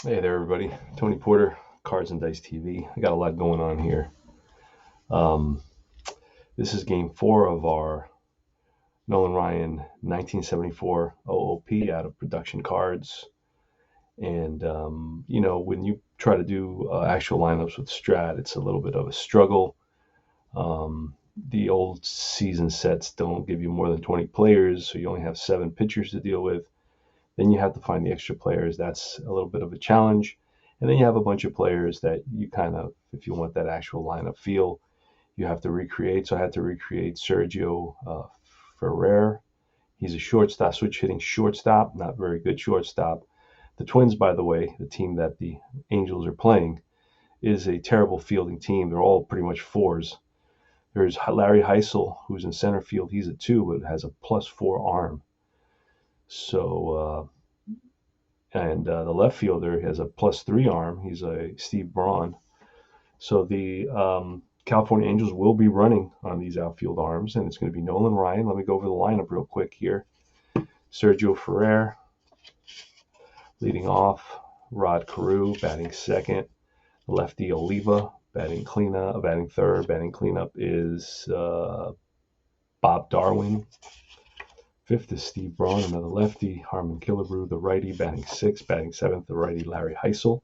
Hey there, everybody. Tony Porter, Cards and Dice TV. I got a lot going on here. Um, this is game 4 of our Nolan Ryan 1974 OOP out of production cards. And, when you try to do actual lineups with Strat, it's a little bit of a struggle. The old season sets don't give you more than 20 players, so you only have 7 pitchers to deal with. Then you have to find the extra players. That's a little bit of a challenge. And then you have a bunch of players that you kind of, if you want that actual lineup feel, you have to recreate. So I had to recreate Sergio Ferrer. He's a shortstop, switch hitting shortstop, not very good shortstop. The Twins, by the way, the team that the Angels are playing, is a terrible fielding team. They're all pretty much fours. There's Larry Heisel, who's in center field. He's a 2, but has a +4 arm. So and the left fielder has a +3 arm. He's a Steve Braun. So the California Angels will be running on these outfield arms, and it's going to be Nolan Ryan. Let me go over the lineup real quick here. Sergio Ferrer leading off. Rod Carew batting second. Lefty Oliva batting cleanup, batting third. Batting cleanup is Bob Darwin. Fifth is Steve Braun, another lefty. Harmon Killebrew, the righty, batting sixth. Batting seventh, the righty Larry Heisel.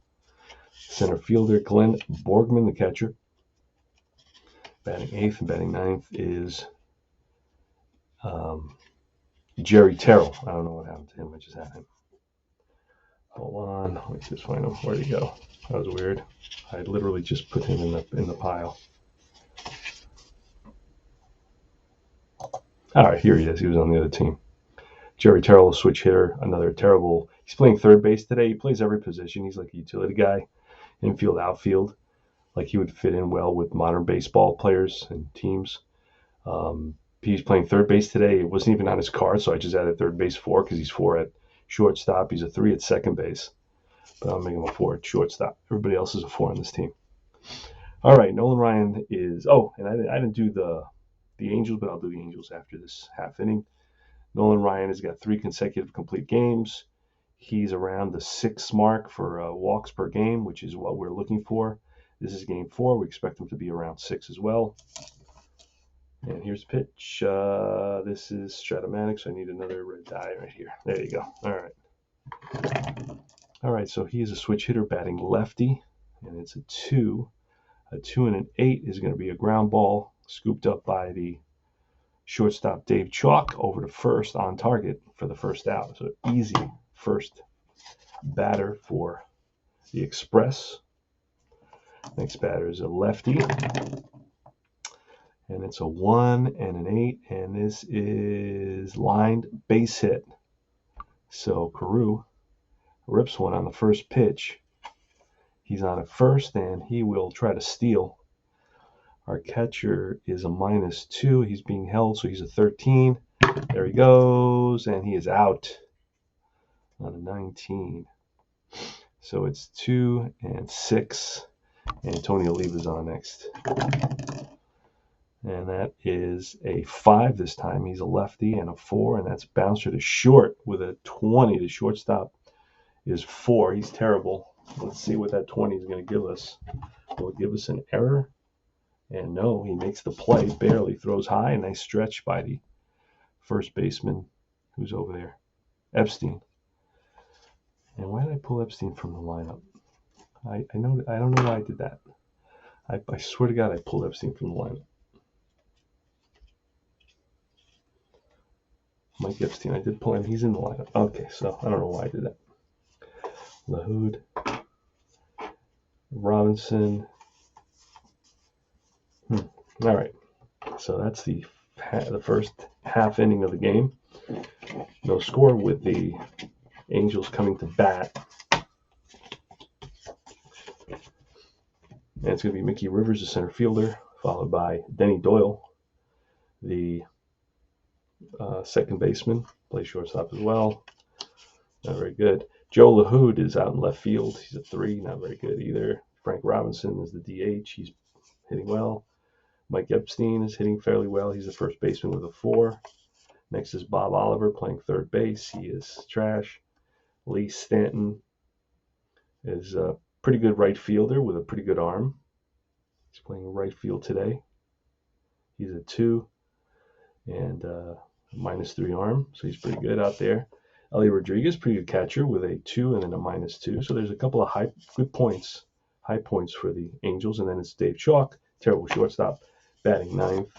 Center fielder Glenn Borgman, the catcher. Batting eighth and batting ninth is Jerry Terrell. I don't know what happened to him. I just had him. Hold on. Let me just find him. Where'd he go? That was weird. I literally just put him in the pile. All right, here he is. He was on the other team. Jerry Terrell, a switch hitter, another terrible. He's playing third base today. He plays every position. He's like a utility guy, infield, outfield. Like he would fit in well with modern baseball players and teams. He's playing third base today. It wasn't even on his card, so I just added third base 4 because he's 4 at shortstop. He's a 3 at second base, but I'm making him a 4 at shortstop. Everybody else is a 4 on this team. All right, Nolan Ryan is. Oh, and I didn't do the Angels, but I'll do the Angels after this half inning. Nolan Ryan has got 3 consecutive complete games. He's around the 6 mark for walks per game, which is what we're looking for. This is game 4. We expect him to be around 6 as well. And here's the pitch. This is Strat-O-Matic, so I need another red die right here. There you go. All right. All right, so he is a switch hitter batting lefty, and it's a 2. A 2 and an 8 is going to be a ground ball scooped up by the shortstop Dave Chalk over to first on target for the first out. So easy first batter for the Express. Next batter is a lefty. And it's a 1 and an 8. And this is lined base hit. So Carew rips one on the first pitch. He's on at first, and he will try to steal. Our catcher is a -2. He's being held, so he's a 13. There he goes, and he is out on a 19. So it's 2 and 6, and Tony Oliva's on next. And that is a 5 this time. He's a lefty, and a 4, and that's bouncer to short with a 20. The shortstop is 4. He's terrible. Let's see what that 20 is going to give us. Will it give us an error? And no, he makes the play, barely throws high. A nice stretch by the first baseman who's over there, Epstein. And why did I pull Epstein from the lineup? I don't know why I did that. I swear to God, I pulled Epstein from the lineup. Mike Epstein, I did pull him. He's in the lineup. Okay, so I don't know why I did that. Lahoud, Robinson. All right, so that's the first half inning of the game. No score with the Angels coming to bat. And it's going to be Mickey Rivers, the center fielder, followed by Denny Doyle, the second baseman, plays shortstop as well. Not very good. Joe Lahoud is out in left field. He's a 3, not very good either. Frank Robinson is the DH. He's hitting well. Mike Epstein is hitting fairly well. He's the first baseman with a 4. Next is Bob Oliver playing third base. He is trash. Lee Stanton is a pretty good right fielder with a pretty good arm. He's playing right field today. He's a 2 and -3 arm, so he's pretty good out there. Ellie Rodriguez, pretty good catcher with a 2 and then a -2. So there's a couple of high points for the Angels. And then it's Dave Chalk, terrible shortstop, batting 9th.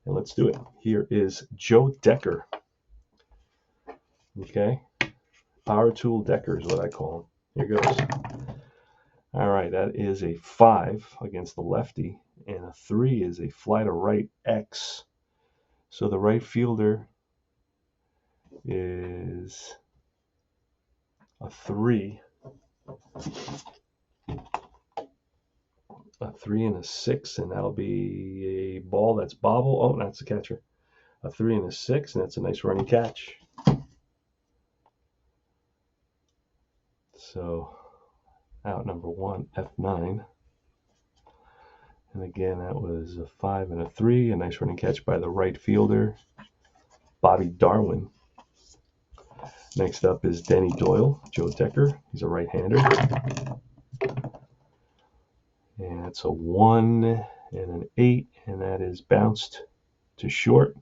And let's do it. Here is Joe Decker. Okay. Power Tool Decker is what I call him. Here goes. All right, that is a 5 against the lefty, and a 3 is a fly to right X. So the right fielder is a 3. A 3 and a 6, and that'll be a ball that's bobble. Oh, that's the catcher. A 3 and a 6, and that's a nice running catch. So out number 1, F9. And again, that was a 5 and a 3. A nice running catch by the right fielder, Bobby Darwin. Next up is Denny Doyle, Joe Decker. He's a right-hander. And that's a 1 and an 8, and that is bounced to short.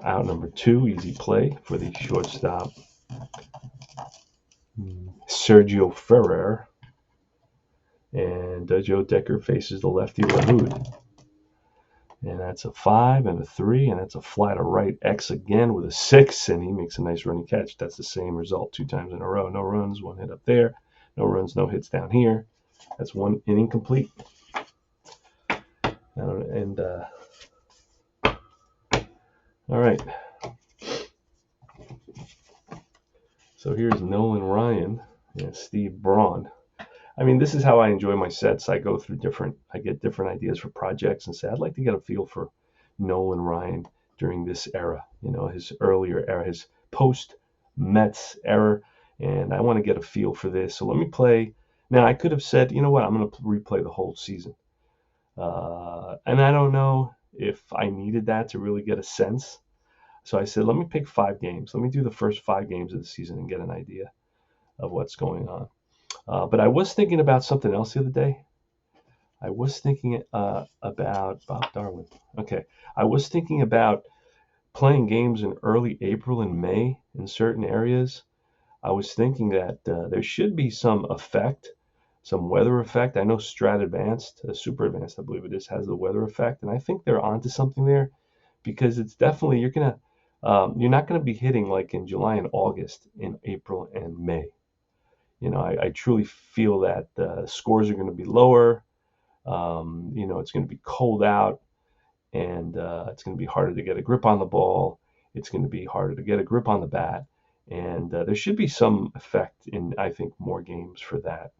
Out number 2, easy play for the shortstop, Sergio Ferrer. And Joe Decker faces the lefty Lahoud. And that's a 5 and a 3, and that's a fly to right X again with a 6, and he makes a nice running catch. That's the same result 2 times in a row. No runs, 1 hit up there. No runs, no hits down here. That's 1 inning complete. And all right. So here's Nolan Ryan and Steve Braun. I mean, this is how I enjoy my sets. I go through I get different ideas for projects and say, I'd like to get a feel for Nolan Ryan during this era, his earlier era, his post-Mets era, and I want to get a feel for this. So let me play. Now, I could have said, you know what, I'm going to replay the whole season. And I don't know if I needed that to really get a sense. So I said, let me pick 5 games. Let me do the first 5 games of the season and get an idea of what's going on. But I was thinking about something else the other day. I was thinking about Bob Darwin. Okay. I was thinking about playing games in early April and May in certain areas. I was thinking that there should be some effect, some weather effect. I know Strat-Advanced, Super Advanced, I believe it is, has the weather effect. And I think they're onto something there, because it's definitely, you're not going to be hitting like in July and August in April and May. I truly feel that the scores are going to be lower. It's going to be cold out, and it's going to be harder to get a grip on the ball. It's going to be harder to get a grip on the bat. And there should be some effect in, I think, more games for that.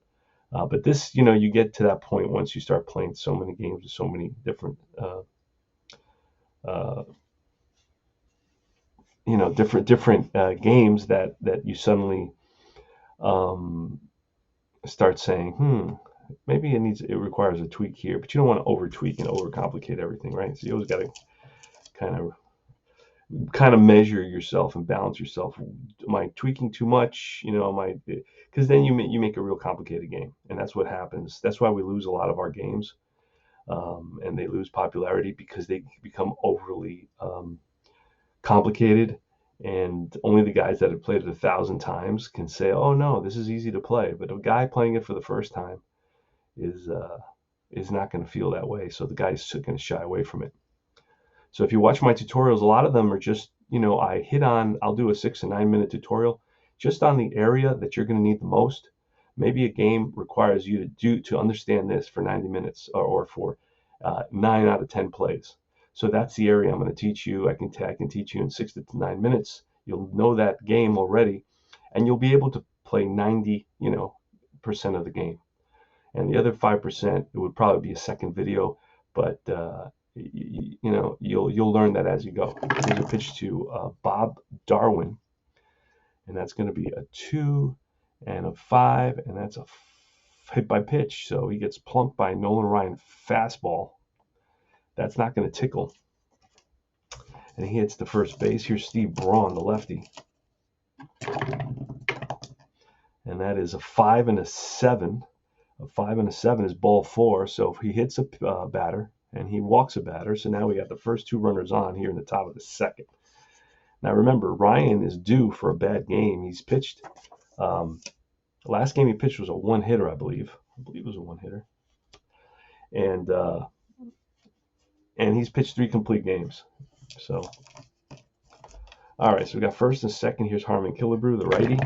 But this, you get to that point once you start playing so many games with so many different, different games that you suddenly start saying, maybe it requires a tweak here, but you don't want to over tweak and over complicate everything, right? So you always got to kind of measure yourself and balance yourself. Am I tweaking too much? Because then you make a real complicated game, and that's what happens. That's why we lose a lot of our games, and they lose popularity because they become overly complicated. And only the guys that have played it 1,000 times can say, "Oh no, this is easy to play." But a guy playing it for the first time is not going to feel that way. So the guy's going to shy away from it. So if you watch my tutorials, a lot of them are just, I'll do a 6 and 9 minute tutorial just on the area that you're going to need the most. Maybe a game requires you to understand this for 90 minutes or for 9 out of 10 plays. So that's the area I'm going to teach you. I can teach you in 6 to 9 minutes. You'll know that game already, and you'll be able to play 90, % of the game. And the other 5%, it would probably be a second video, but you'll learn that as you go. Here's a pitch to Bob Darwin, and that's going to be a 2 and a 5, and that's a hit by pitch. So he gets plunked by Nolan Ryan fastball. That's not going to tickle. And he hits the first base. Here's Steve Braun, the lefty. and that is a 5 and a 7. A 5 and a 7 is ball 4. So if he hits a batter and he walks a batter, so now we got the first 2 runners on here in the top of the second. Now remember, Ryan is due for a bad game. He's pitched. The last game he pitched was a 1-hitter, I believe. I believe it was a 1-hitter, and he's pitched 3 complete games. So, all right. So we got first and second. Here's Harmon Killebrew, the righty,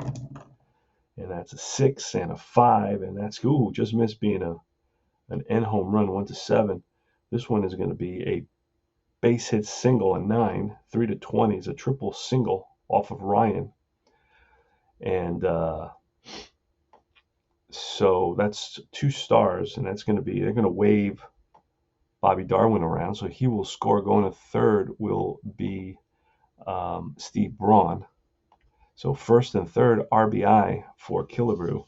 and that's a 6 and a 5, and that's just missed being an end home run, 1-7. This one is going to be a base hit single, a 9, 3-20 is a triple single off of Ryan, and so that's 2 stars, and that's going to be, they're going to wave Bobby Darwin around, so he will score. Going to third will be Steve Braun. So first and third RBI for Killebrew,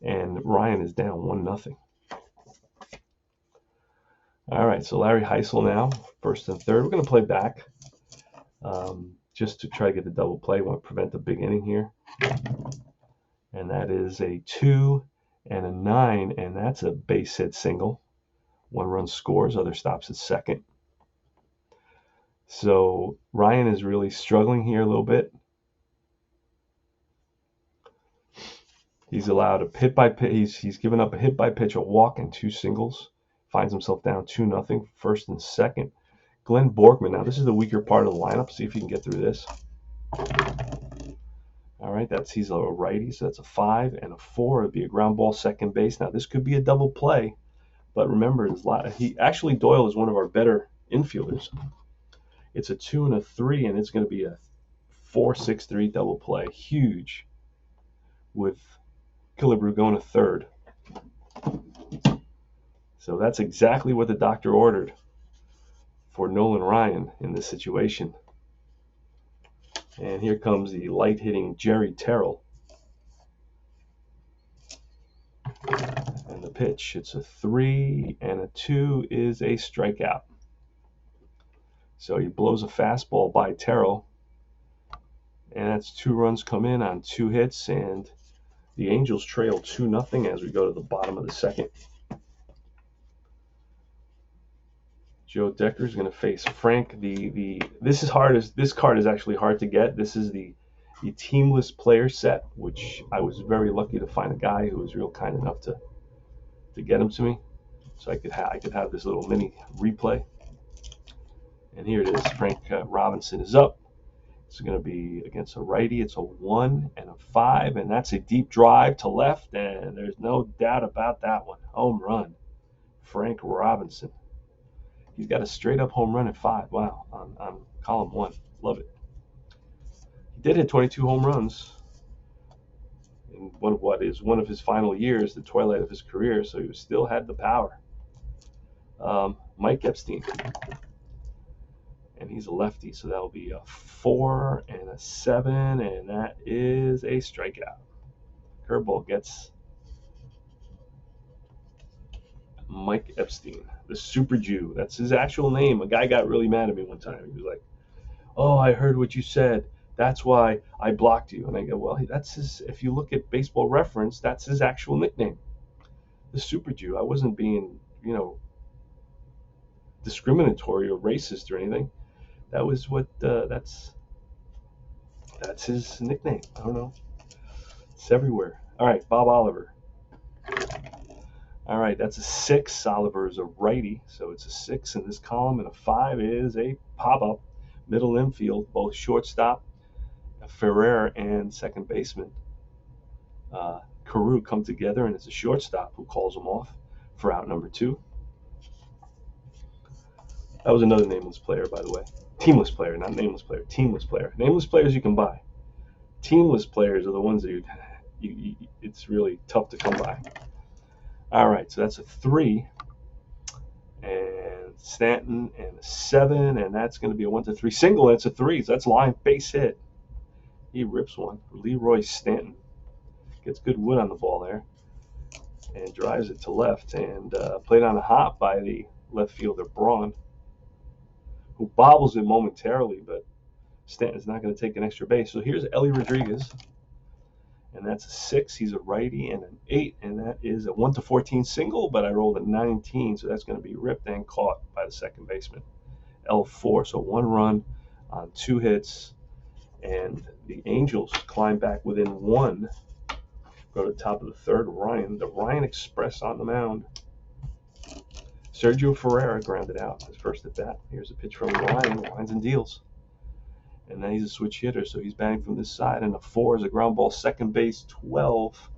and Ryan is down 1-0. All right, so Larry Heisel now, first and third. We're going to play back just to try to get the double play. We want to prevent the big inning here. And that is a 2 and a 9, and that's a base hit single. 1 run scores, other stops at second. So Ryan is really struggling here a little bit. He's allowed a hit by pitch. He's given up a hit by pitch, a walk, and 2 singles. Finds himself down 2-0, first and second. Glenn Borkman. Now this is the weaker part of the lineup. See if you can get through this. All right, he's a righty, so that's a 5 and a 4. It'd be a ground ball second base. Now this could be a double play, but remember, Doyle is one of our better infielders. It's a 2 and a 3, and it's going to be a 4-6-3 double play. Huge, with Killebrew going to third. So that's exactly what the doctor ordered for Nolan Ryan in this situation. And here comes the light-hitting Jerry Terrell. And the pitch, it's a 3 and a 2 is a strikeout. So he blows a fastball by Terrell. And that's 2 runs come in on 2 hits. And the Angels trail 2-0 as we go to the bottom of the second. Joe Decker is going to face Frank. This card is actually hard to get. This is the teamless player set, which I was very lucky to find a guy who was real kind enough to get him to me, so I could have this little mini replay. And here it is. Frank Robinson is up. It's going to be against a righty. It's a 1 and a 5, and that's a deep drive to left, and there's no doubt about that one. Home run, Frank Robinson. He's got a straight-up home run at 5. Wow, on column 1. Love it. He did hit 22 home runs in one of his final years, the twilight of his career, so he still had the power. Mike Epstein. And he's a lefty, so that'll be a 4 and a 7, and that is a strikeout. Curveball gets Mike Epstein, the Super Jew. That's his actual name. A guy got really mad at me one time. He was like, "Oh, I heard what you said. That's why I blocked you." And I go, "Well, that's his. If you look at Baseball Reference, that's his actual nickname, the Super Jew. I wasn't being, discriminatory or racist or anything. That was what. That's his nickname. I don't know. It's everywhere." All right, Bob Oliver. All right, that's a 6. Oliver is a righty, so it's a 6 in this column, and a 5 is a pop-up. Middle infield, both shortstop, Ferrer, and second baseman Carew come together, and it's a shortstop who calls him off for out number 2. That was another nameless player, by the way. Teamless player, not nameless player. Teamless player. Nameless players you can buy. Teamless players are the ones that it's really tough to come by. All right, so that's a 3, and Stanton, and a 7, and that's going to be a 1-3 single, and it's a 3, so that's line base hit. He rips one. Leroy Stanton gets good wood on the ball there, and drives it to left, and played on a hop by the left fielder Braun, who bobbles it momentarily, but Stanton's not going to take an extra base. So here's Ellie Rodriguez, and that's a 6. He's a righty, and an 8, and that is a 1-14 single, but I rolled a 19, so that's going to be ripped and caught by the second baseman. L4, so 1 run on 2 hits, and the Angels climb back within 1. Go to the top of the third. The Ryan Express on the mound. Sergio Ferreira grounded out his first at bat. Here's a pitch from Ryan. Ryan's in deals. And then he's a switch hitter, so he's batting from this side. And a 4 is a ground ball, second base, 12.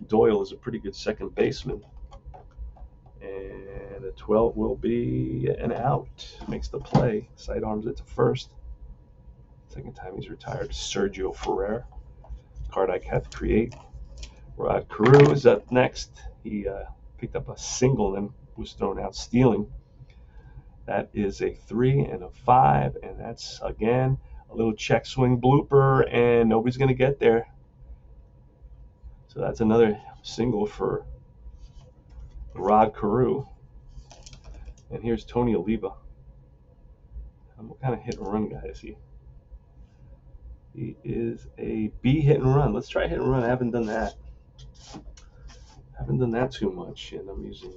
Doyle is a pretty good second baseman. And a 12 will be an out. Makes the play. Sidearms it to first. Second time he's retired. Sergio Ferreira. Card I have to create. Carew is up next. He picked up a single and was thrown out stealing. That is a 3 and a 5, and that's again a little check swing blooper, and nobody's going to get there. So that's another single for Rod Carew. And here's Tony Oliva. What kind of hit and run guy is he? He is a B hit and run. Let's try hit and run. I haven't done that. Too much, and I'm using.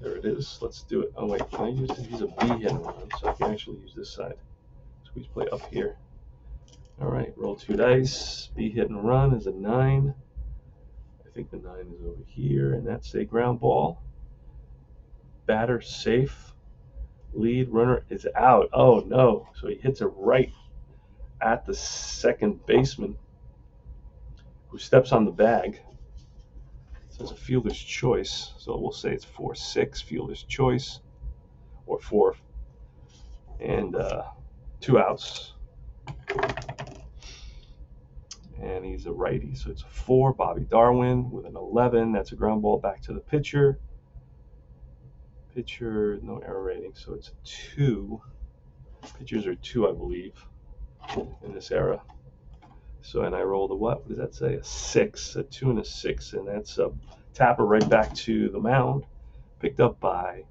There it is. Let's do it. Oh wait, can I use this? He's a B hit and run, so I can actually use this side. Squeeze play up here. All right, roll 2 dice. B hit and run is a 9. I think the 9 is over here, and that's a ground ball. Batter safe. Lead runner is out. Oh no! So he hits it right at the second baseman, who steps on the bag. So it's a fielder's choice. So we'll say it's 4-6 fielder's choice, or 4, and 2 outs. And he's a righty, so it's a 4. Bobby Darwin with an 11. That's a ground ball back to the pitcher. Pitcher, no error rating, so it's a 2. Pitchers are 2, I believe, in this era. So, and I rolled a what? What does that say? A 6, a 2 and a 6, and that's a tapper right back to the mound, picked up by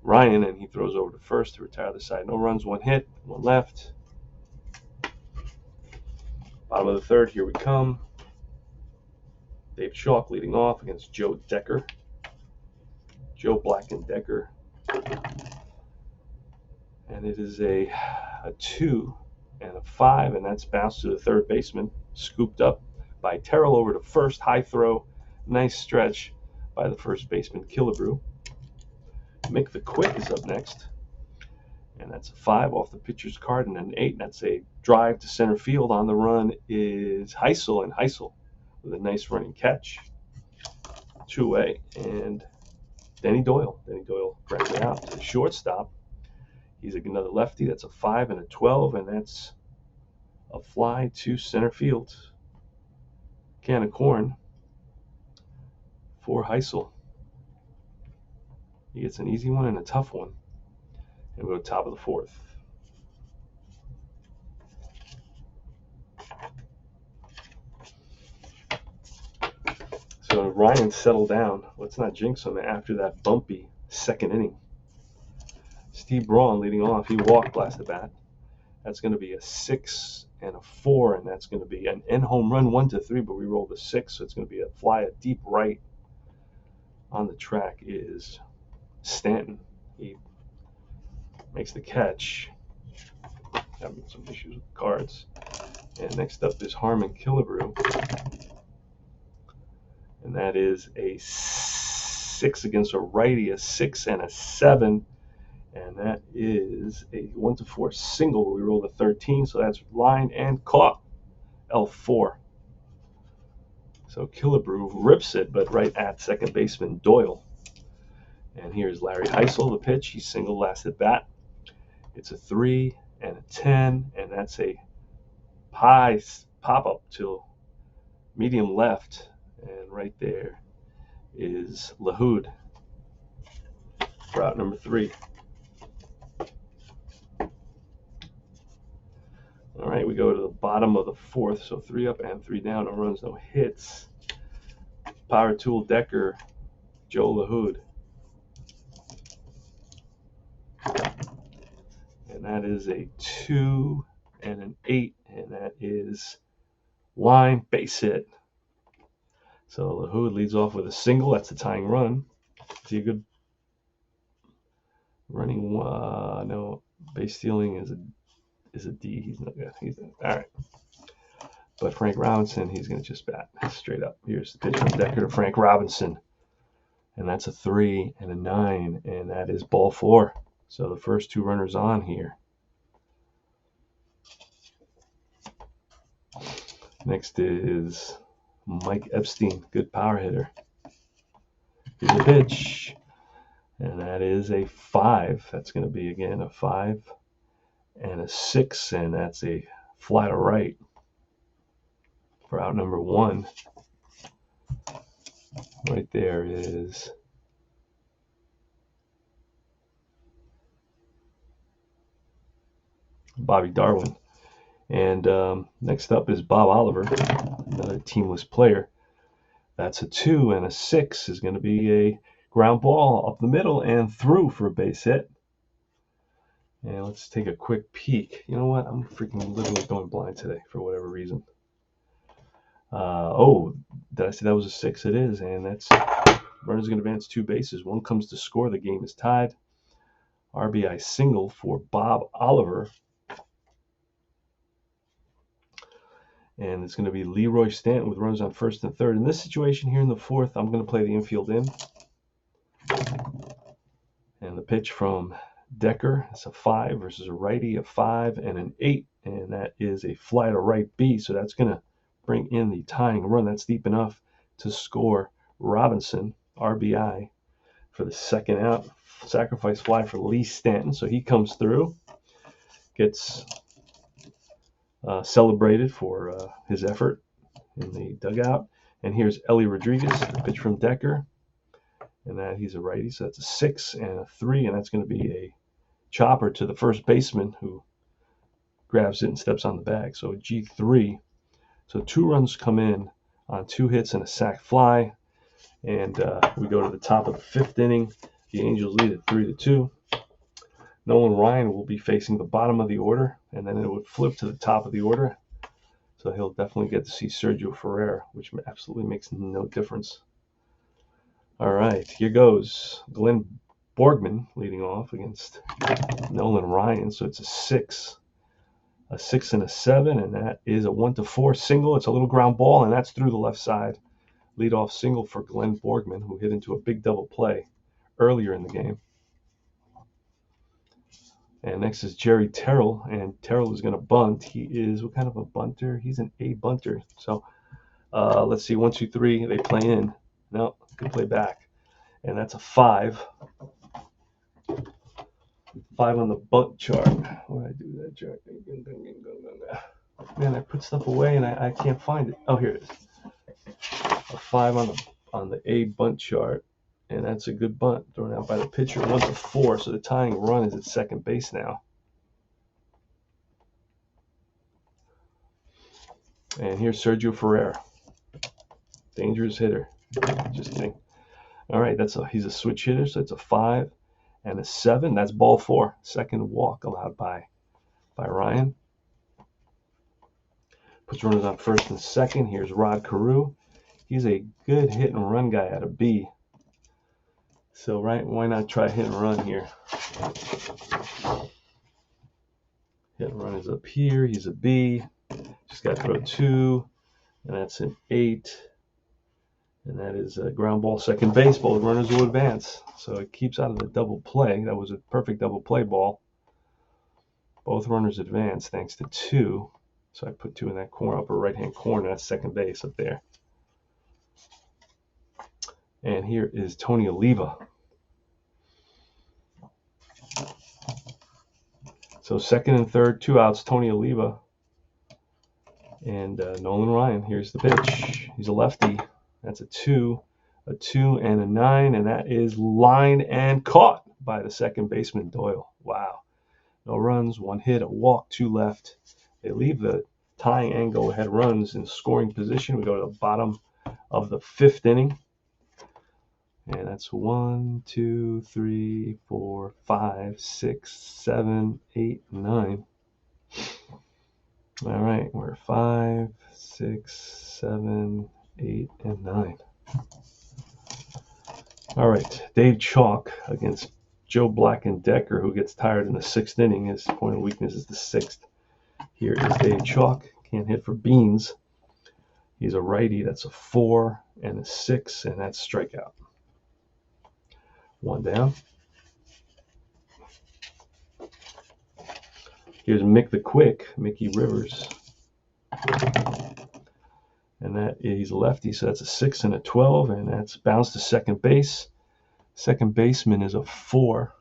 Ryan, and he throws over to first to retire the side. No runs, 1 hit, 1 left. Bottom of the third, here we come. Dave Chalk leading off against Joe Decker. Joe Black and Decker. And it is a 2 and a 5, and that's bounced to the third baseman. Scooped up by Terrell over to first. High throw. Nice stretch by the first baseman, Killebrew. Mick the Quick is up next. And that's a 5 off the pitcher's card, and an 8. And that's a drive to center field. On the run is Heisel, and Heisel with a nice running catch. 2-away, and Denny Doyle. Denny Doyle grabs it out to the shortstop. He's another lefty. That's a 5 and a 12, and that's a fly to center field. Can of corn for Heisel. He gets an easy one and a tough one. And we go top of the 4th. So Ryan settled down. Let's not jinx him after that bumpy second inning. Steve Braun leading off. He walked last at bat. That's going to be a 6 and a 4, and that's going to be an end home run 1-3, but we rolled a 6, so it's going to be a fly, a deep right. On the track is Stanton. He makes the catch. Having some issues with the cards. And next up is Harmon Killebrew. And that is a 6 against a righty, a 6 and a 7. And that is a 1-4 single. We rolled a 13, so that's lined and caught. L4. So Killebrew rips it, but right at second baseman Doyle. And here's Larry Heisel, the pitch. He's single last at bat. It's a 3 and a 10, and that's a high pop-up to medium left. And right there is Lahoud for out number 3. All right, we go to the bottom of the 4th, so 3 up and 3 down. No runs, no hits. Power tool Decker, Joe Lahoud. And that is a 2 and an 8, and that is line base hit. So LaHood leads off with a single. That's the tying run. Is he a good running? No, base stealing is a D. He's not good. All right. But Frank Robinson, he's going to just bat straight up. Here's the pitch from Decker to Frank Robinson. And that's a 3 and a 9, and that is ball 4. So the first 2 runners on here. Next is Mike Epstein, good power hitter. Here's a pitch, and that is a 5. That's going to be, again, a 5 and a 6, and that's a fly to right for out number 1. Right there is Bobby Darwin. And next up is Bob Oliver, another teamless player. That's a 2, and a 6 is going to be a ground ball up the middle and through for a base hit. And let's take a quick peek. You know what? I'm freaking literally going blind today for whatever reason. Oh, did I say that was a 6? It is, and that's runners going to advance 2 bases. 1 comes to score. The game is tied. RBI single for Bob Oliver. And it's going to be Leroy Stanton with runners on first and third. In this situation here in the 4th, I'm going to play the infield in. And the pitch from Decker, it's a 5 versus a righty, a 5 and an 8. And that is a fly to right B. So that's going to bring in the tying run. That's deep enough to score Robinson, RBI, for the second out. Sacrifice fly for Lee Stanton. So he comes through, gets celebrated for his effort in the dugout. And here's Ellie Rodriguez, the pitch from Decker. And that he's a righty, so that's a 6 and a 3, and that's going to be a chopper to the first baseman who grabs it and steps on the bag. So a G3. So 2 runs come in on 2 hits and a sac fly. And we go to the top of the 5th inning. The Angels lead at 3-2. Nolan Ryan will be facing the bottom of the order, and then it would flip to the top of the order. So he'll definitely get to see Sergio Ferrer, which absolutely makes no difference. All right, here goes Glenn Borgman leading off against Nolan Ryan. So it's a 6 and a 7, and that is a 1-4 single. It's a little ground ball, and that's through the left side. Leadoff single for Glenn Borgman, who hit into a big double play earlier in the game. And next is Jerry Terrell, and Terrell is going to bunt. He is, what kind of a bunter? He's an A bunter. So let's see, 1, 2, 3, they play in. No, good play back. And that's a 5. 5 on the bunt chart. Where did I do that chart? Man, I put stuff away and I can't find it. Oh, here it is. A 5 on the A bunt chart. And that's a good bunt thrown out by the pitcher. 1-4, so the tying run is at second base now. And here's Sergio Ferrer. Dangerous hitter. Just kidding. All right, he's a switch hitter, so it's a 5 and a 7. That's ball 4. Second walk allowed by Ryan. Puts runners on first and second. Here's Rod Carew. He's a good hit and run guy at a B. So why not try hit and run here? Hit and run is up here. He's a B. Just got to throw 2, and that's an 8. And that is a ground ball, second base. Both runners will advance. So it keeps out of the double play. That was a perfect double play ball. Both runners advance thanks to 2. So I put 2 in that corner, upper right-hand corner. That's second base up there. And here is Tony Oliva. So second and third, 2 outs, Tony Oliva. And Nolan Ryan, here's the pitch. He's a lefty. That's a 2 and a 9, and that is line and caught by the second baseman, Doyle. Wow. No runs, 1 hit, a walk, 2 left. They leave the tying and go-ahead runs in scoring position. We go to the bottom of the 5th inning. And that's 1, 2, 3, 4, 5, 6, 7, 8, 9. All right, we're 5, 6, 7, 8, and 9. All right, Dave Chalk against Joe Black and Decker, who gets tired in the 6th inning. His point of weakness is the 6th. Here is Dave Chalk. Can't hit for beans. He's a righty. That's a 4 and a 6, and that's strikeout. One down. Here's Mick the Quick, Mickey Rivers. And that he's a lefty, so that's a 6 and a 12, and that's bounced to second base. Second baseman is a 4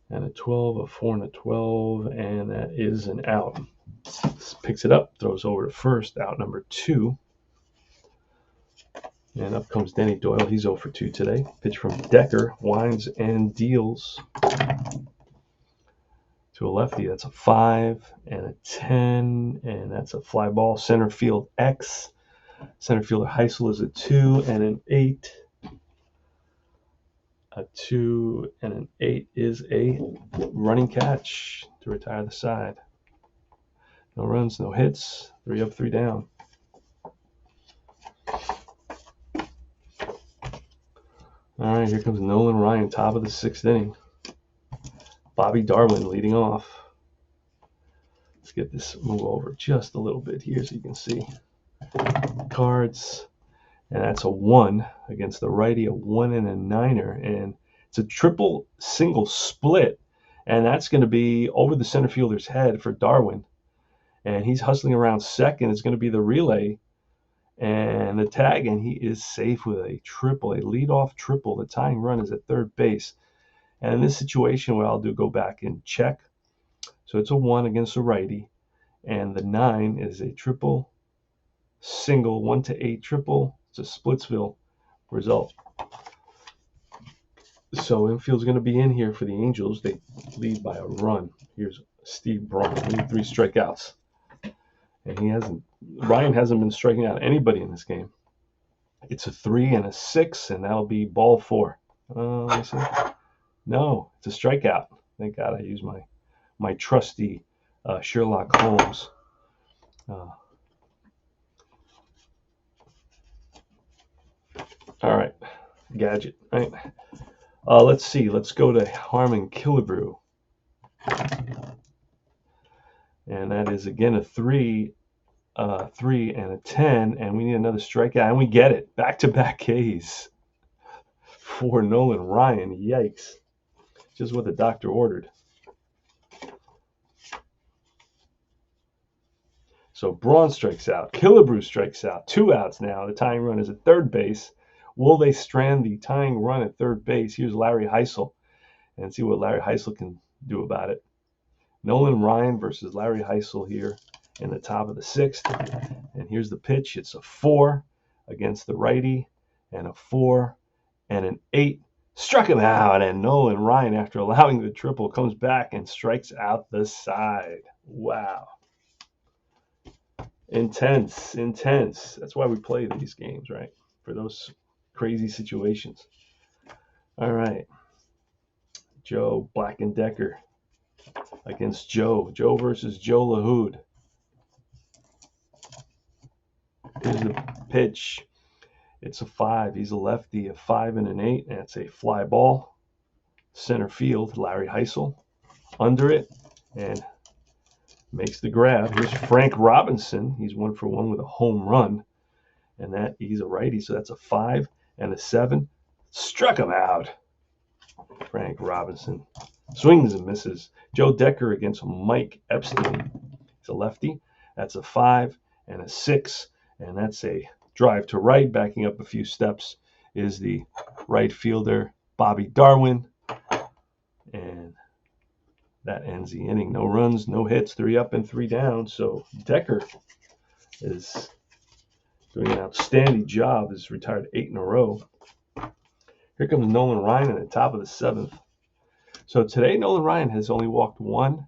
and a 12, a 4 and a 12, and that is an out. Picks it up, throws over to first, out number 2. And up comes Denny Doyle. He's 0 for 2 today. Pitch from Decker, winds and deals to a lefty. That's a 5 and a 10, and that's a fly ball. Center field X. Center fielder Heisel is a 2 and an 8. A 2 and an 8 is a running catch to retire the side. No runs, no hits. 3 up, 3 down. All right, here comes Nolan Ryan, top of the 6th inning. Bobby Darwin leading off. Let's get this move over just a little bit here so you can see. Cards, and that's a 1 against the righty, a 1 and a 9er, and it's a triple single split, and that's going to be over the center fielder's head for Darwin, and he's hustling around second. It's going to be the relay and the tag, and he is safe with a triple, a leadoff triple. The tying run is at third base. And in this situation, what I'll do, go back and check. So it's a 1 against the righty, and the 9 is a triple, single, 1 to 8 triple. It's a Splitsville result. So infield's going to be in here for the Angels. They lead by a run. Here's Steve Braun, 3 strikeouts. And Ryan hasn't been striking out anybody in this game. It's a 3 and a 6, and that'll be ball 4. Let me see. No, it's a strikeout. Thank God I used my trusty Sherlock Holmes. All right, gadget. Right. Let's see. Let's go to Harmon Killebrew. And that is, again, a 3 and a 10, and we need another strikeout, and we get it. Back-to-back Ks for Nolan Ryan. Yikes. Just what the doctor ordered. So Braun strikes out. Killebrew strikes out. 2 outs now. The tying run is at third base. Will they strand the tying run at third base? Here's Larry Heisel, and see what Larry Heisel can do about it. Nolan Ryan versus Larry Heisel here in the top of the 6th. And here's the pitch. It's a 4 against the righty, and a 4 and an 8. Struck him out, and Nolan Ryan, after allowing the triple, comes back and strikes out the side. Wow. Intense. That's why we play these games, right? For those crazy situations. All right. Joe Black and Decker against Joe. Joe versus Joe LaHood. Here's the pitch. It's a 5. He's a lefty, a 5 and an 8. And it's a fly ball. Center field, Larry Heisel. Under it, and makes the grab. Here's Frank Robinson. He's 1 for 1 with a home run. And that he's a righty, so that's a 5 and a 7. Struck him out. Frank Robinson. Swings and misses. Joe Decker against Mike Epstein. He's a lefty. That's a 5 and a 6. And that's a drive to right. Backing up a few steps is the right fielder, Bobby Darwin. And that ends the inning. No runs, no hits, 3 up and 3 down. So Decker is doing an outstanding job. He's retired 8 in a row. Here comes Nolan Ryan at the top of the 7th. So today, Nolan Ryan has only walked 1,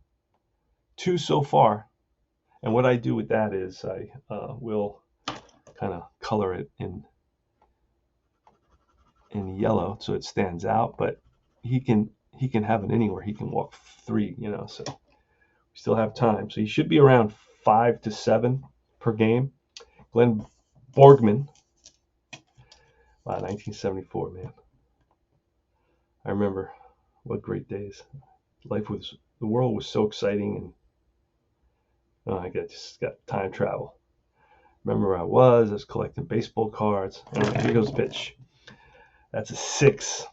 2 so far. And what I do with that is I will kind of color it in yellow so it stands out. But he can have an inning where he can walk 3, so we Still have time. So he should be around 5 to 7 per game. Glenn Borgman. Wow, 1974, man. I remember what great days. The world was so exciting, and I just got time travel. Remember where I was collecting baseball cards. All right, here goes the pitch. That's a 6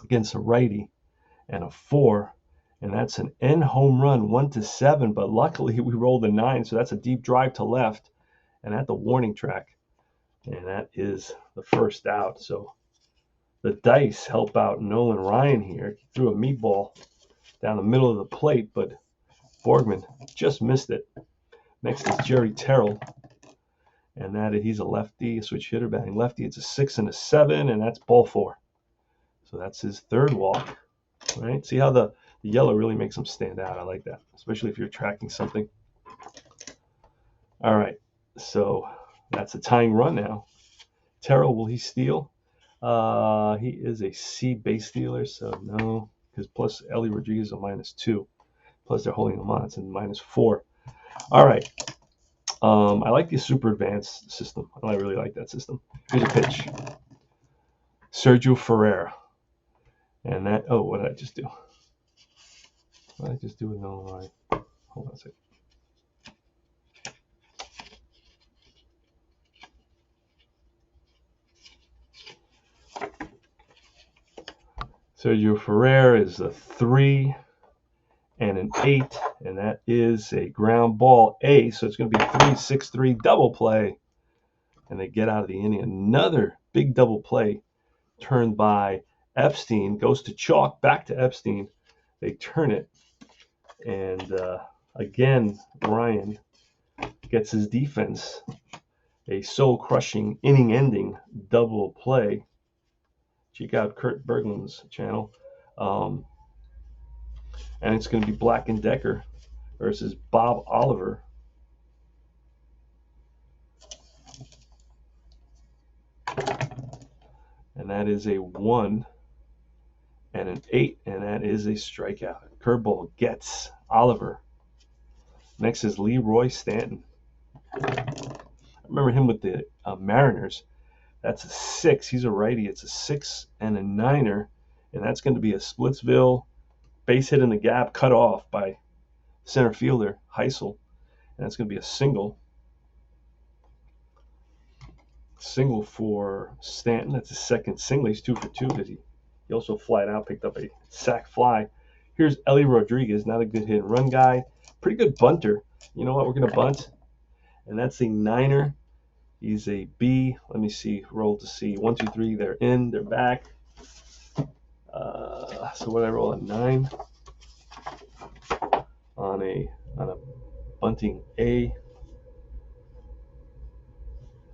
against a righty and a 4, and that's an end home run, 1 to 7, but luckily we rolled a 9, so that's a deep drive to left and at the warning track, and that is the first out. So the dice help out Nolan Ryan here. He threw a meatball down the middle of the plate, but Borgman just missed it. Next is Jerry Terrell, and he's a lefty, a switch hitter, batting lefty. It's a 6 and a 7, and that's ball 4. So that's his third walk. Right? See how the yellow really makes him stand out. I like that, especially if you're tracking something. All right, so that's a tying run now. Terrell, will he steal? He is a C base stealer, so no, because plus Ellie Rodriguez is a -2. Plus they're holding him on. It's a -4. All right. I like the super advanced system. I really like that system. Here's a pitch. Sergio Ferreira. And that, what did I just do? What did I just do with no line? Hold on a second. Sergio Ferreira is a 3 and an 8, and that is a ground ball A, so it's going to be a 3-6-3 double play. And they get out of the inning. Another big double play turned by Epstein, goes to chalk, back to Epstein. They turn it, and again, Ryan gets his defense a soul-crushing, inning-ending double play. Check out Kurt Berglund's channel. And it's going to be Black and Decker versus Bob Oliver. And that is a 1 and an 8, and that is a strikeout. Curveball gets Oliver. Next is Leroy Stanton. I remember him with the Mariners. That's a 6. He's a righty. It's a 6 and a 9er, and that's going to be a Splitsville base hit in the gap, cut off by center fielder Heisel, and that's going to be a single. Single for Stanton. That's his second single. He's 2 for 2 because he also flied out, picked up a sac fly. Here's Ellie Rodriguez, not a good hit and run guy. Pretty good bunter. You know what? We're going to bunt. And that's a 9er. He's a B. Let me see. Roll to C. 1, 2, 3. They're in. They're back. So what did I roll? A 9 on a bunting A.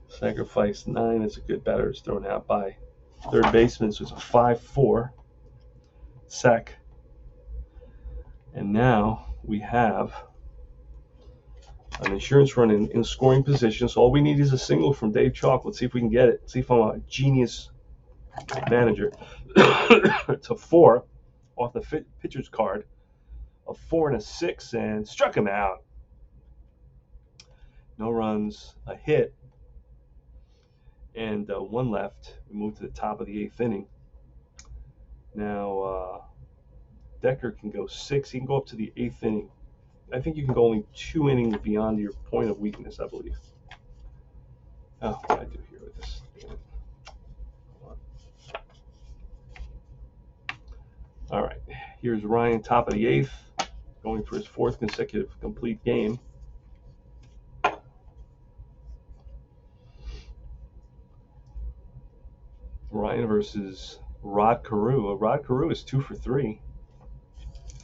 Sacrifice 9. It's a good batter. It's thrown out by third baseman. So it's a 5-4 sack. And now we have an insurance run in scoring position. So all we need is a single from Dave Chalk. Let's see if we can get it. See if I'm a genius manager. It's a 4 off the pitcher's card. A 4 and a 6, and struck him out. No runs, a hit, and 1 left. We move to the top of the 8th inning. Now Decker can go 6. He can go up to the 8th inning. I think you can go only 2 innings beyond your point of weakness, I believe. Oh, what did I do here with this? All right, here's Ryan, top of the 8th, going for his 4th consecutive complete game. Ryan versus Rod Carew. Rod Carew is 2 for 3.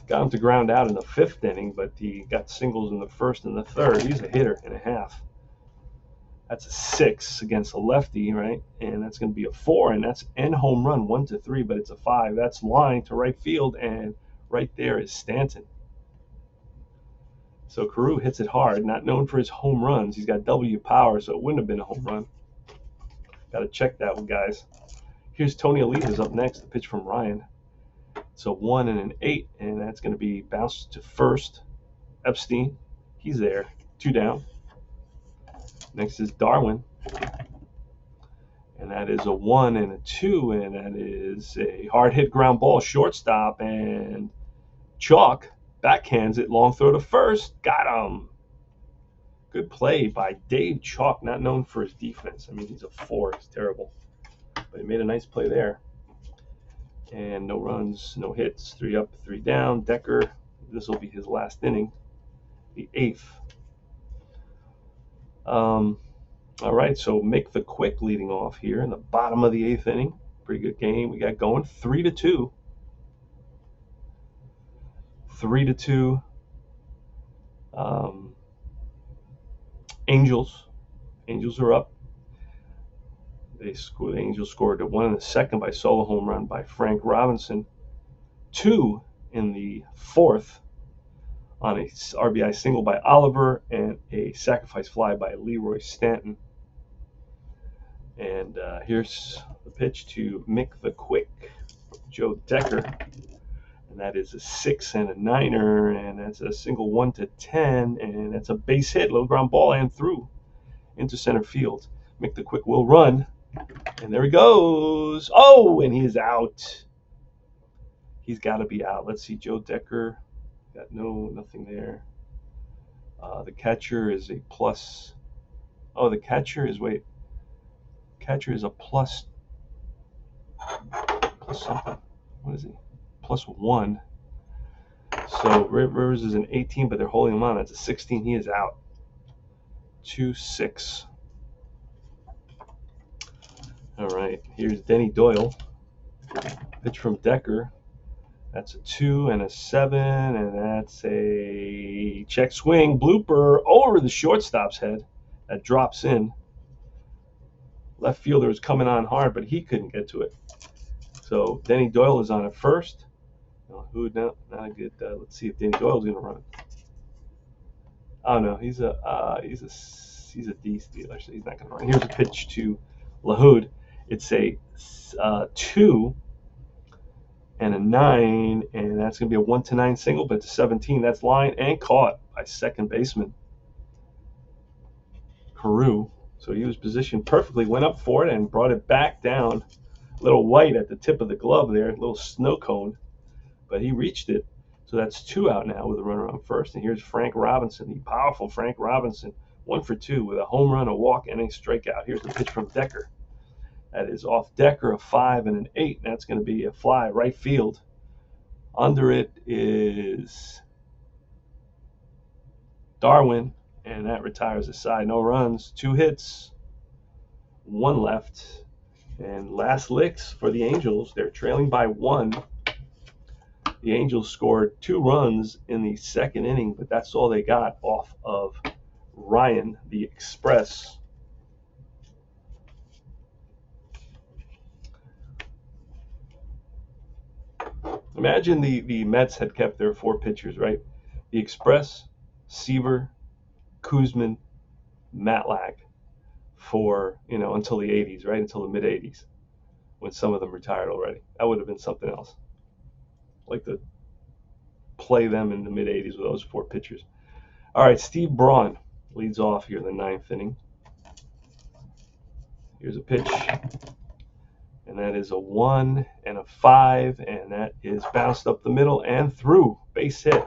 Got him to ground out in the 5th inning, but he got singles in the 1st and the 3rd. He's a hitter and a half. That's a 6 against a lefty, right? And that's going to be a 4, and that's end home run, 1 to 3, but it's a 5. That's line to right field, and right there is Stanton. So Carew hits it hard, not known for his home runs. He's got W power, so it wouldn't have been a home run. Got to check that one, guys. Here's Tony Alita's up next, the pitch from Ryan. So 1 and an 8, and that's going to be bounced to first. Epstein. He's there. 2 down. Next is Darwin. And that is a 1 and a 2. And that is a hard hit ground ball, shortstop. And Chalk backhands it, long throw to first. Got him. Good play by Dave Chalk, not known for his defense. I mean, he's a 4. He's terrible. But he made a nice play there. And no runs, no hits. 3 up, 3 down. Decker, this will be his last inning, the 8th. All right, so Mick the Quick leading off here in the bottom of the 8th inning. Pretty good game we got going. 3-2. 3-2. Angels are up. The Angels scored 1 in the 2nd by solo home run by Frank Robinson. 2 in the 4th on a RBI single by Oliver and a sacrifice fly by Leroy Stanton. And here's the pitch to Mick the Quick, Joe Decker. And that is a 6 and a 9er, and that's a single 1-10, and that's a base hit, low ground ball, and through into center field. Mick the Quick will run, and there he goes. Oh, and he is out. He's got to be out. Let's see, Joe Decker got nothing there. The catcher is a plus. Oh, the catcher is a plus something. What is he? +1. So Rivers is an 18, but they're holding him on. That's a 16. He is out. 2-6. All right. Here's Denny Doyle. Pitch from Decker. That's a 2 and a 7, and that's a check swing blooper over the shortstop's head. That drops in. Left fielder was coming on hard, but he couldn't get to it. So Denny Doyle is on at first. Who not a good. Let's see if Denny Doyle's going to run. Oh no, he's a D stealer, so he's not going to run. Here's a pitch to LaHood. It's a 2 and a 9, and that's going to be a 1-9 single, but it's a 17. That's line and caught by second baseman Carew. So he was positioned perfectly, went up for it, and brought it back down. A little white at the tip of the glove there, a little snow cone, but he reached it. So that's 2 out now with a runner on first. And here's Frank Robinson, the powerful Frank Robinson, 1 for 2 with a home run, a walk, and a strikeout. Here's the pitch from Decker. That is off Decker, a 5 and an 8. That's going to be a fly right field. Under it is Darwin, and that retires the side. No runs, 2 hits, 1 left. And last licks for the Angels. They're trailing by 1. The Angels scored 2 runs in the 2nd inning, but that's all they got off of Ryan, the Express. Imagine the Mets had kept their 4 pitchers, right? The Express, Seaver, Kuzman, Matlack for, until the 80s, right? Until the mid-80s, when some of them retired already. That would have been something else. I'd like to play them in the mid-80s with those 4 pitchers. All right, Steve Braun leads off here in the 9th inning. Here's a pitch, and that is a 1 and a 5, and that is bounced up the middle and through. Base hit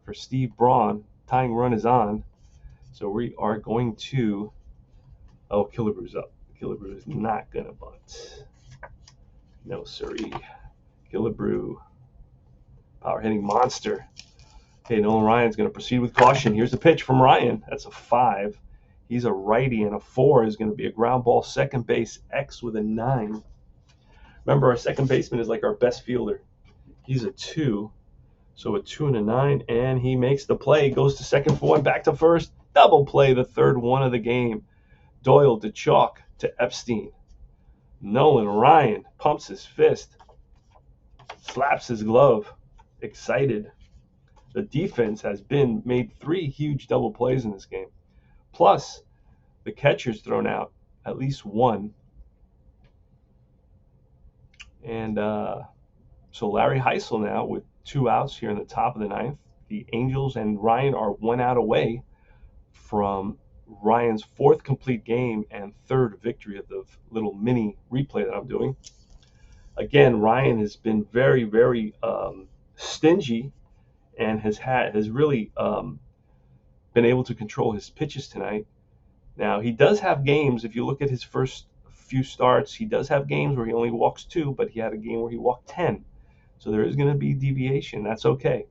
for Steve Braun. Tying run is on, so we are going to. Oh, Killebrew's up. Killebrew is not gonna bunt. No, siree. Killebrew, power hitting monster. Okay, Nolan Ryan's going to proceed with caution. Here's the pitch from Ryan. That's a 5. He's a righty, and a 4 is going to be a ground ball. Second base, X with a 9. Remember, our second baseman is like our best fielder. He's a 2. So a 2 and a 9, and he makes the play. Goes to second for 1, back to first. Double play, the 3rd one of the game. Doyle to Chalk to Epstein. Nolan Ryan pumps his fist, slaps his glove, excited. The defense has made 3 huge double plays in this game. Plus, the catcher's thrown out at least 1. And so Larry Heisel now with 2 outs here in the top of the 9th. the Angels and Ryan are 1 out away from Ryan's 4th complete game and 3rd victory of the little mini replay that I'm doing. Again, Ryan has been very, very stingy and has really been able to control his pitches tonight. Now, he does have games, if you look at his first few starts, he does have games where he only walks 2, but he had a game where he walked 10. So there is going to be deviation. That's okay.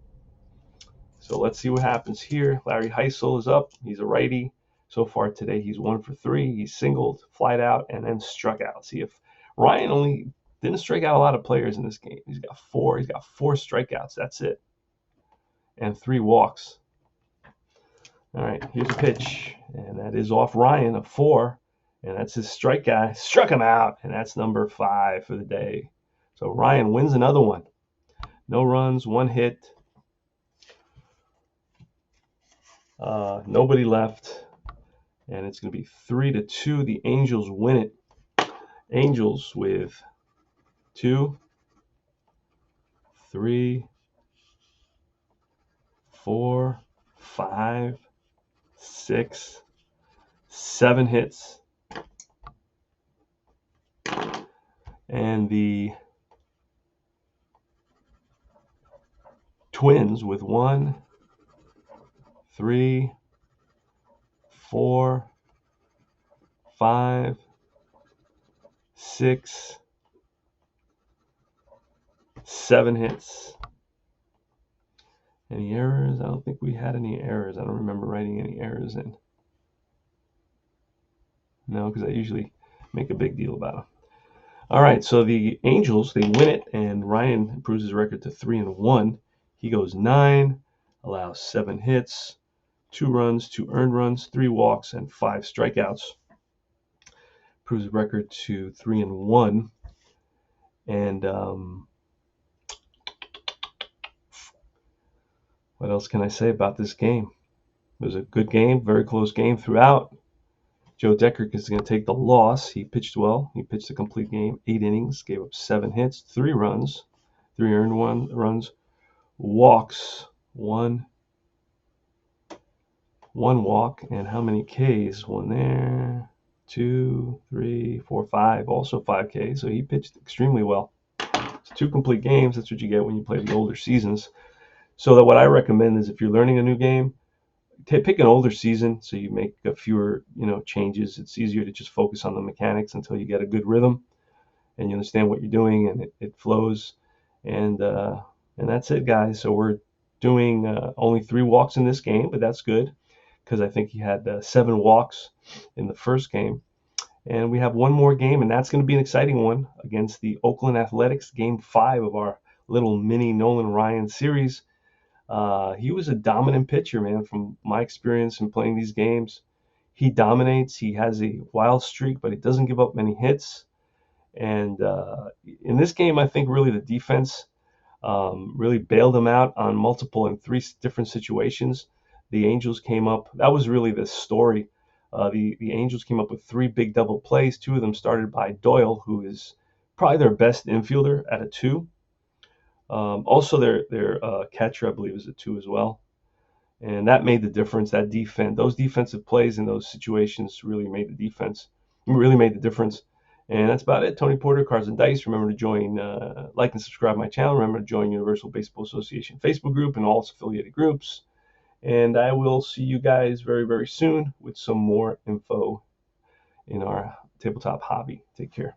So let's see what happens here. Larry Heisel is up. He's a righty. So far today, he's 1 for 3. He's singled, flied out, and then struck out. See, if Ryan only didn't strike out a lot of players in this game. He's got 4. He's got 4 strikeouts. That's it. And 3 walks. All right, here's a pitch. And that is off Ryan, a 4. And that's his strike guy. Struck him out. And that's number 5 for the day. So Ryan wins another one. No runs, 1 hit. Nobody left. And it's going to be 3-2. The Angels win it. Angels with 2, 3, 4, 5, 6, 7 hits. And the Twins with 1, 3, 4, 5, 6, 7 hits. Any errors? I don't think we had any errors. I don't remember writing any errors in. No, because I usually make a big deal about them. All right, so the Angels, they win it, and Ryan improves his record to 3-1. He goes 9, allows 7 hits, 2 runs, 2 earned runs, 3 walks, and 5 strikeouts. Improves his record to 3-1. And what else can I say about this game? It was a good game, very close game throughout. Joe Decker is going to take the loss. He pitched well. He pitched a complete game, 8 innings, gave up 7 hits, 3 runs, 3 earned runs, walks, 1 walk, and how many Ks? 1 there, 2, 3, 4, 5, also 5 Ks. So he pitched extremely well. It's 2 complete games. That's what you get when you play the older seasons. So that what I recommend is if you're learning a new game, pick an older season so you make fewer changes. It's easier to just focus on the mechanics until you get a good rhythm and you understand what you're doing and it flows. And that's it, guys. So we're doing only 3 walks in this game, but that's good because I think he had 7 walks in the first game. And we have 1 more game, and that's going to be an exciting one against the Oakland Athletics, Game 5 of our little mini Nolan Ryan series. He was a dominant pitcher, man, from my experience in playing these games. He dominates. He has a wild streak, but he doesn't give up many hits. And in this game, I think really the defense really bailed him out on multiple and 3 different situations. The Angels came up. That was really the story. The Angels came up with 3 big double plays. 2 of them started by Doyle, who is probably their best infielder at a 2. Also, their catcher, I believe, is a 2 as well. And that made the difference. That defense, those defensive plays in those situations really made the difference. And that's about it. Tony Porter, Cards and Dice. Remember to join, like and subscribe to my channel. Remember to join Universal Baseball Association Facebook group and all its affiliated groups. And I will see you guys very, very soon with some more info in our tabletop hobby. Take care.